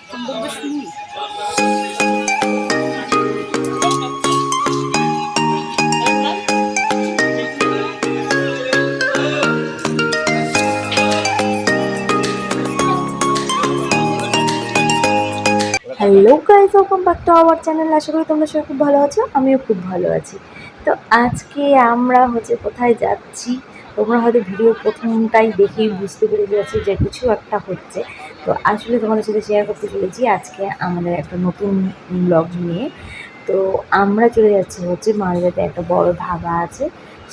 Hello guys, welcome back to our channel. আশা করি তোমরা সবাই খুব ভালো আছো, আমিও খুব ভালো আছি। তো আজকে আমরা কোথায় যাচ্ছি, তোমরা হয়তো ভিডিও প্রথমটাই দেখেই বুঝতে পেরে যাচ্ছি যে কিছু একটা হচ্ছে। তো আসলে তোমাদের সাথে শেয়ার করতে চলেছি আজকে আমাদের একটা নতুন ব্লগ নিয়ে। তো আমরা চলে যাচ্ছি মালদাতে একটা বড় ধাবা আছে,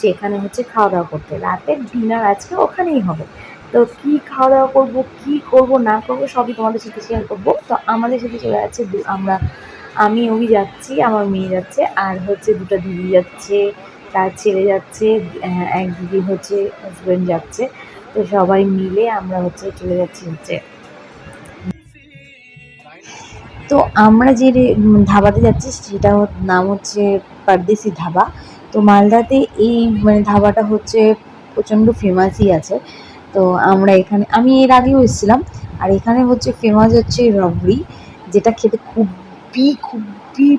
সেখানে খাওয়া দাওয়া করতে। রাতের ডিনার আজকে ওখানেই হবে। তো কী খাওয়া দাওয়া করবো, কী করবো না করবো সবই তোমাদের সাথে শেয়ার করবো। তো আমাদের সাথে চলে যাচ্ছে আমি যাচ্ছি, আমার মেয়ে যাচ্ছে, আর দুটো দিদি যাচ্ছে, তার ছেলে যাচ্ছে, এক দিদি হাজব্যান্ড যাচ্ছে। তো সবাই মিলে আমরা চলে যাচ্ছি তো আমরা যে ধাবাতে যাচ্ছি সেটা নাম পারদেশি ধাবা। তো মালদাতে এই ধাবাটা প্রচণ্ড ফেমাসই আছে। তো আমরা এখানে, আমি এর আগেও এসেছিলাম। আর এখানে ফেমাস রাবড়ি, যেটা খেতে খুবই খুবই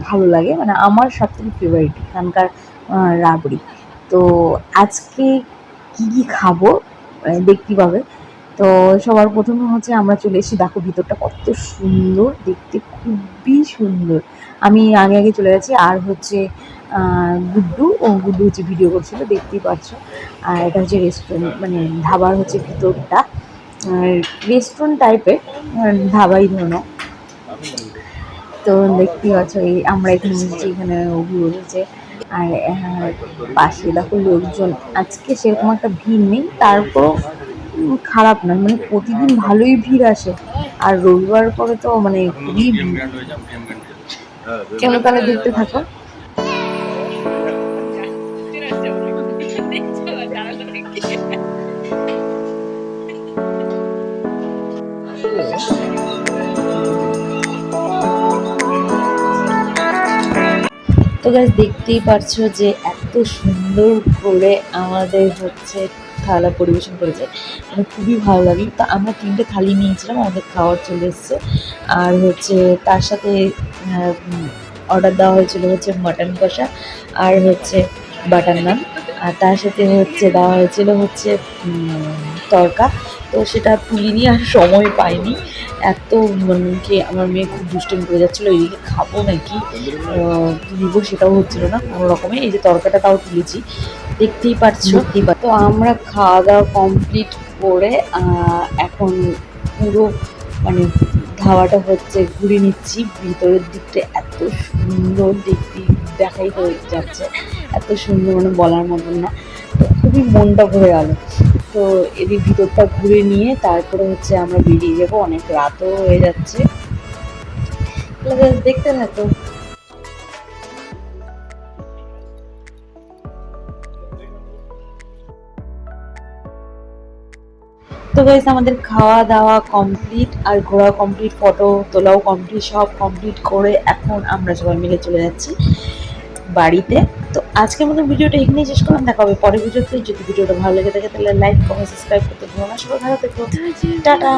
ভালো লাগে। আমার সবথেকে ফেভারিট এখানকার রাবড়ি। তো আজকে কি কি খাবো দেখতে পাবে। তো সবার প্রথমে আমরা চলে এসেছি, দেখো ভিতরটা কত সুন্দর দেখতে, খুবই সুন্দর। আমি আগে আগে চলে গেছি। আর গুড্ডু ভিডিও করছিল, দেখতেই পাচ্ছ। আর এটা রেস্টুরেন্ট, ধাবার ভিতরটা রেস্টুরেন্ট টাইপের, ধাবাই ধরো। তো দেখতেই পাচ্ছ আমরা এখানে বসেছি, এখানে বসেছে। আর পাশে দেখো লোকজন, আজকে সেরকম একটা ভিড় নেই, তারপরও খারাপ নয়, প্রতিদিন ভালোই ভিড় আসে। আর রবিবার করে তো খুবই ভিড়। কেন তাহলে দেখতে থাকো। তো গাইস, দেখতেই পারছো যে এত সুন্দর করে আমাদের থালা পরিবেশন করেছে, খুবই ভালো লাগে। তো আমরা 3টে থালি নিয়েছিলাম, আমাদের খাওয়ার চলে এসছে। আর তার সাথে অর্ডার দেওয়া হয়েছিল মাটন কষা, আর বাটার নান। আর তার সাথে দেওয়া হয়েছিল তড়কা। তো সেটা তুলিনি, আর সময় পাইনি। এত কি আমার মেয়ে খুব দুষ্টামি করে যাচ্ছিলো, এইদিকে খাবো নাকি তুলিব সেটাও হচ্ছিল না কোনো রকমে। এই যে তরকাটা তাও তুলেছি, দেখতেই পাচ্ছ। তো আমরা খাওয়া দাওয়া কমপ্লিট করে এখন পুরো ধাওয়াটা ঘুরে নিচ্ছি। ভিতরের দিকটা এত সুন্দর দেখতে, দেখাই হয়ে যাচ্ছে, এত সুন্দর বলার মতন না। তো খুবই মনটা ভরে গেল। তো এদিক ভিতরটা ঘুরে নিয়ে তারপরে আমরা বেরিয়ে যাব, অনেক রাতও হয়ে যাচ্ছে। দেখতে থাকো। তো গাইস, আমাদের খাওয়া দাওয়া কমপ্লিট, আর ঘোরা কমপ্লিট, ফটো তোলাও কমপ্লিট, সব কমপ্লিট করে এখন আমরা সবাই মিলে চলে যাচ্ছি বাড়িতে। তো আজকের মতো ভিডিওটা এখানেই শেষ করলাম, দেখা হবে পরের ভিডিওতে। যদি ভিডিওটা ভালো লেগে থাকে তাহলে লাইক, কমেন্ট, সাবস্ক্রাইব করতে ভুলো না। সবাই ভালো থেকো, টাটা।